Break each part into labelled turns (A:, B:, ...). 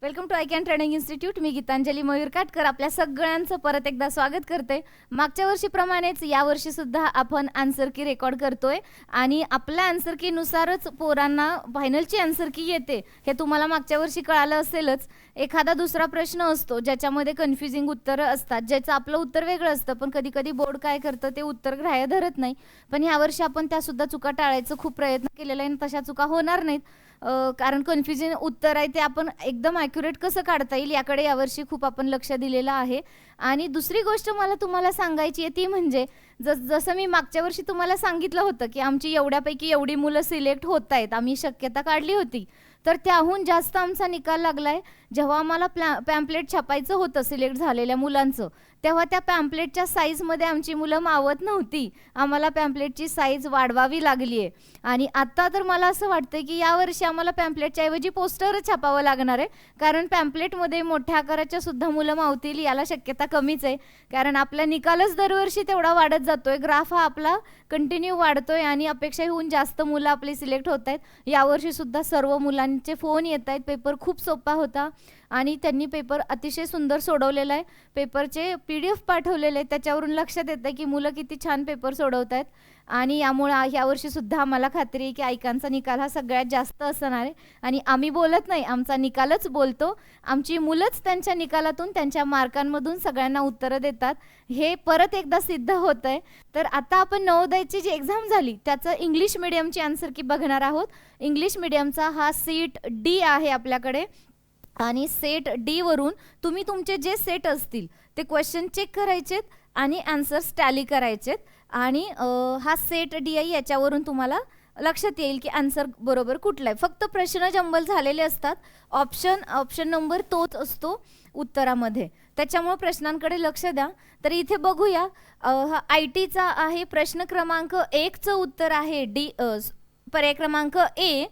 A: Welcome to I can training institute. मी गीतांजली मयूर काटकर आपल्या सगळ्यांचं परत एकदा स्वागत करते. मागच्या वर्षीप्रमाणेच यावर्षी सुद्धा आपण आन्सर की रेकॉर्ड करतोय आणि आपल्या आन्सर कीनुसारच पोरांना फायनलची आन्सर की येते हे तुम्हाला मागच्या वर्षी कळालं असेलच. एखादा दुसरा प्रश्न असतो ज्याच्यामध्ये कन्फ्युजिंग उत्तरं असतात, ज्याचं आपलं उत्तर वेगळं असतं, पण कधी कधी बोर्ड काय करतं ते उत्तर ग्राह्य धरत नाही. पण यावर्षी आपण त्यासुद्धा चुका टाळायचं खूप प्रयत्न केलेला आहे आणि तशा चुका होणार नाहीत. कारण कन्फ्युजन उत्तर आहे ते आपण एकदम ॲक्युरेट कसं काढता येईल याकडे यावर्षी खूप आपण लक्ष दिलेलं आहे. आणि दुसरी गोष्ट मला तुम्हाला सांगायची आहे ती म्हणजे जसं मी मागच्या वर्षी तुम्हाला सांगितलं होतं की आमची एवढ्यापैकी एवढी मुलं सिलेक्ट होत आहेत, आम्ही शक्यता काढली होती, तर त्याहून जास्त आमचा निकाल लागला आहे. जेव्हा आम्हाला पॅम्पलेट छापायचं होतं सिलेक्ट झालेल्या मुलांचं, तेव्हा त्या पॅम्पलेटच्या साईजमध्ये आमची मुलं मावत नव्हती. आम्हाला पॅम्पलेटची साईज वाढवावी लागली आहे. आणि आत्ता तर मला असं वाटतं की यावर्षी आम्हाला पॅम्पलेटच्या ऐवजी पोस्टरच छापावं लागणार आहे, कारण पॅम्पलेटमध्ये मोठ्या आकाराच्या सुद्धा मुलं मावतील याला शक्यता कमीच आहे. कारण आपला निकालच दरवर्षी तेवढा वाढत जातोय, ग्राफ हा आपला कंटिन्यू वाढतोय आणि अपेक्षेहून जास्त मुलं आपली सिलेक्ट होत आहेत. यावर्षी सुद्धा सर्व मुलांचे फोन येत आहेत. पेपर खूप सोपा होता आणि त्यांनी पेपर अतिशय सुंदर सोडवलेला आहे. पेपरचे PDF पाठवलेले आहेत, त्याच्यावरून लक्षात येतं की मुलं किती छान पेपर सोडवत आहेत. आणि यामुळे यावर्षी सुद्धा आम्हाला खात्री आहे की ऐकांचा निकाल हा सगळ्यात जास्त असणार आहे. आणि आम्ही बोलत नाही, आमचा निकालच बोलतो. आमची मुलंच त्यांच्या निकालातून, त्यांच्या मार्कांमधून सगळ्यांना उत्तरं देतात. हे परत एकदा सिद्ध होत आहे. तर आता आपण नवोदयची जी एक्झाम झाली त्याचं इंग्लिश मिडियमची आन्सर की बघणार आहोत. इंग्लिश मिडियमचा हा सीट D आहे आपल्याकडे. आणि सेट D वरून तुम्ही तुमचे जे सेट असतील ते क्वेश्चन चेक करायचेत आणि आन्सर्स टॅली करायचेत. आणि हा सेट D आहे, याच्यावरून तुम्हाला लक्षात येईल की आन्सर बरोबर कुठला आहे. फक्त प्रश्न जंबल झालेले असतात. ऑप्शन नंबर तोच असतो उत्तरामध्ये, त्याच्यामुळे प्रश्नांकडे लक्ष द्या. तर इथे बघूया, हा IT चा आहे. प्रश्न क्रमांक 1चं उत्तर आहे पर्याय क्रमांक A.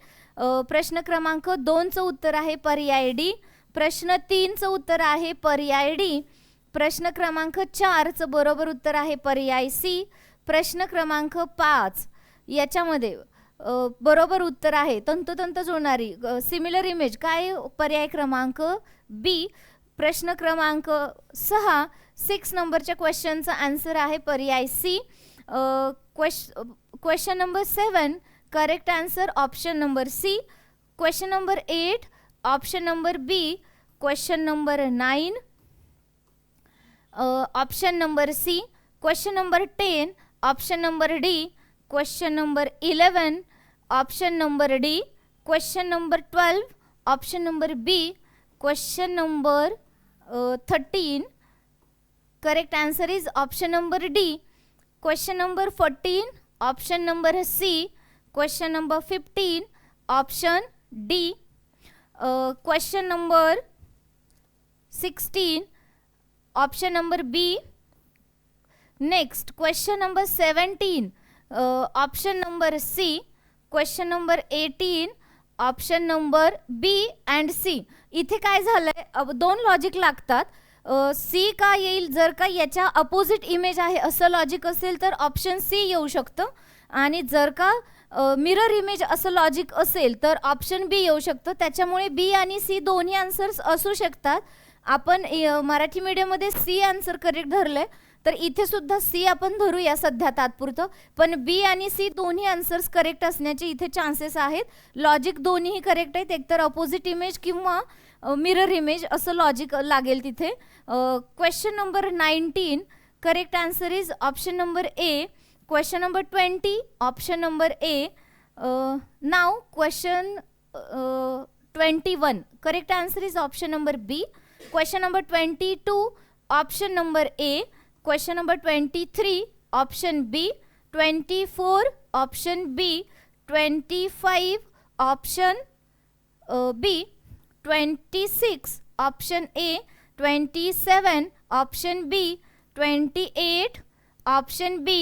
A: प्रश्न क्रमांक 2चं उत्तर आहे पर्याय D. प्रश्न 3चं उत्तर आहे पर्याय D. प्रश्न क्रमांक 4चं बरोबर उत्तर आहे पर्याय C. प्रश्न क्रमांक 5 याच्यामध्ये बरोबर उत्तर आहे तंतोतंत जुळणारी सिमिलर इमेज काय, पर्याय क्रमांक B. प्रश्न क्रमांक 6 नंबरच्या क्वेश्चनचा आन्सर आहे पर्याय C. Question number 7 correct answer option number C. Question number 8 option number B. Question number 9 option number C. Question number 10 option number D. Question number 11 option number D. Question number 12 option number B. Question number 13 correct answer is option number D. Question number 14 option number C. Question number 15 option D. Question number 16 option number B. Next question number 17 option number C. Question number 18 option number B and C. इथे काय झालंय, दोन logic लागतात. C का येईल, जर का याच्या अपोजिट इमेज आहे असं लॉजिक असेल तर ऑप्शन C येऊ शकतं. आणि जर का मिरर इमेज असं लॉजिक असेल तर ऑप्शन B येऊ शकतं. त्याच्यामुळे B आणि C दोन्ही आन्सर्स असू शकतात. आपण मराठी मीडियममध्ये C आन्सर करेक्ट धरलं आहे, तर इथे सुद्धा C आपण धरूया सध्या तात्पुरतं. पण B आणि C दोन्ही आन्सर्स करेक्ट असण्याचे इथे चान्सेस आहेत. लॉजिक दोन्हीही करेक्ट आहेत, एकतर अपोजिट इमेज किंवा मिरर इमेज असं लॉजिक लागेल तिथे. Question number 19 correct answer is option number A. Question number 20 option number A. Now question 21 correct answer is option number B. Question number 22 option number A. Question number 23 option B. 24 option B. 25 option B. 26 option A. 27 option B. 28 option B.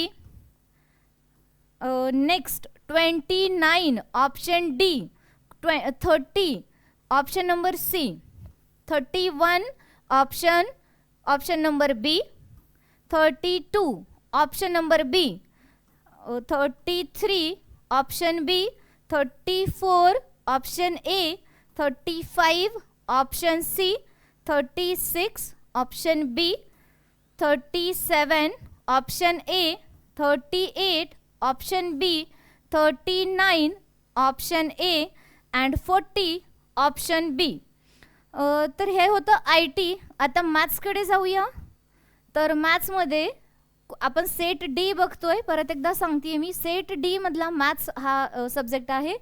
A: Next 29 option D. 30 option number C. 31 option number B. 32 option number B. 33 option B. 34 option A. 35 option C 36, option B 37, option A 38, option B 39, option A and 40, option B. तर हे होतं IT. आता मॅथ्सकडे जाऊया. तर मॅथ्समध्ये आपण set D बघतोय. परत एकदा सांगते मी, सेट डी मधला मॅथ्स हा सब्जेक्ट आहे.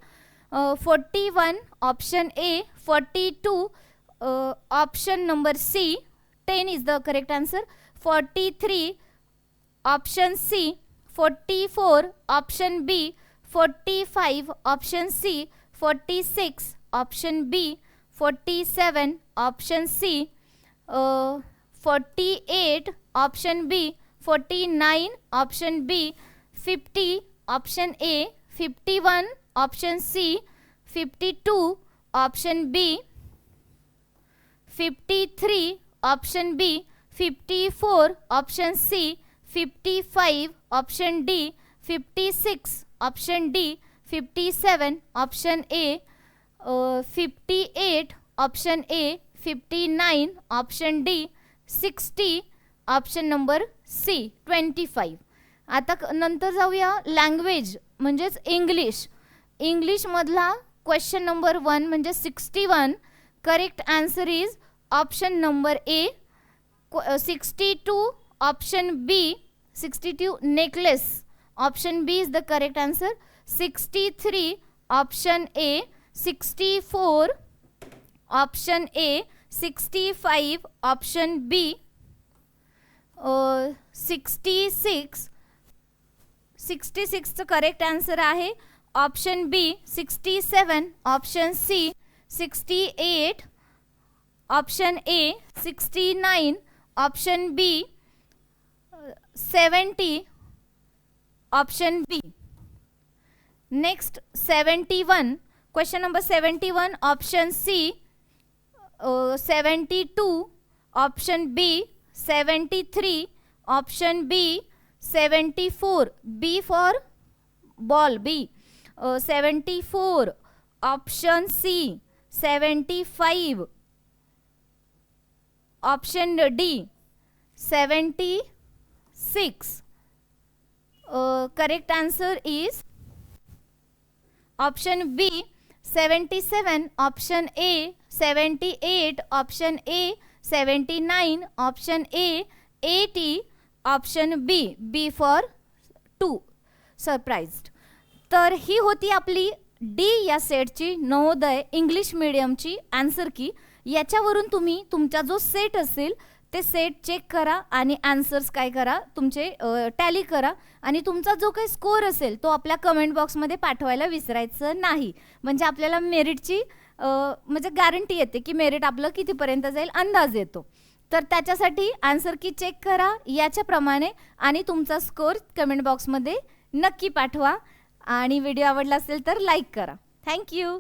A: 41 option A, 42 option number C, 10 is the correct answer, 43 option C, 44 option B, 45 option C, 46 option B, 47 option C, 48 option B, 49 option B, 50 option A, 51 option C, 52 option B, 53 option B, 54 option C, 55 option D, 56 option D, 57 option A, 58 option A, 59 option D, 60 option number C, 25. आता नंतर जाऊया language म्हणजेच English. इंग्लिशमधला question number 1 म्हणजे 61. Correct answer is option number A. 62 option B, 62 necklace, option B is the correct answer. 63 option A, 64 option A, 65 option B, 66चं correct answer आहे option B. 67 option C, 68 option A, 69 option B, 70 option B. Next 71, question number 71 option C, 72 option B, 73 option B, 74 B for ball B, 74 option C, 75 option D, 76. Correct answer is option B. 77 option A, 78 option A, 79 option A, 80 option B, B for 2. Surprised. तर ही होती आपली D या सेटची Navodaya English मीडियमची answer key. याच्यावरून तुम्ही तुमचा जो सेट असेल ते सेट चेक करा आणि आन्सर्स काय करा, तुमचे टॅली करा आणि तुमचा जो काही स्कोअर असेल तो आपल्या कमेंट बॉक्समध्ये पाठवायला विसरायचं नाही. म्हणजे आपल्याला मेरिटची म्हणजे गॅरंटी येते की मेरिट आपलं कितीपर्यंत जाईल, अंदाज येतो. तर त्याच्यासाठी आन्सर की चेक करा याच्याप्रमाणे आणि तुमचा स्कोअर कमेंट बॉक्समध्ये नक्की पाठवा. आणि व्हिडिओ आवडला असेल तर लाईक करा. थँक्यू.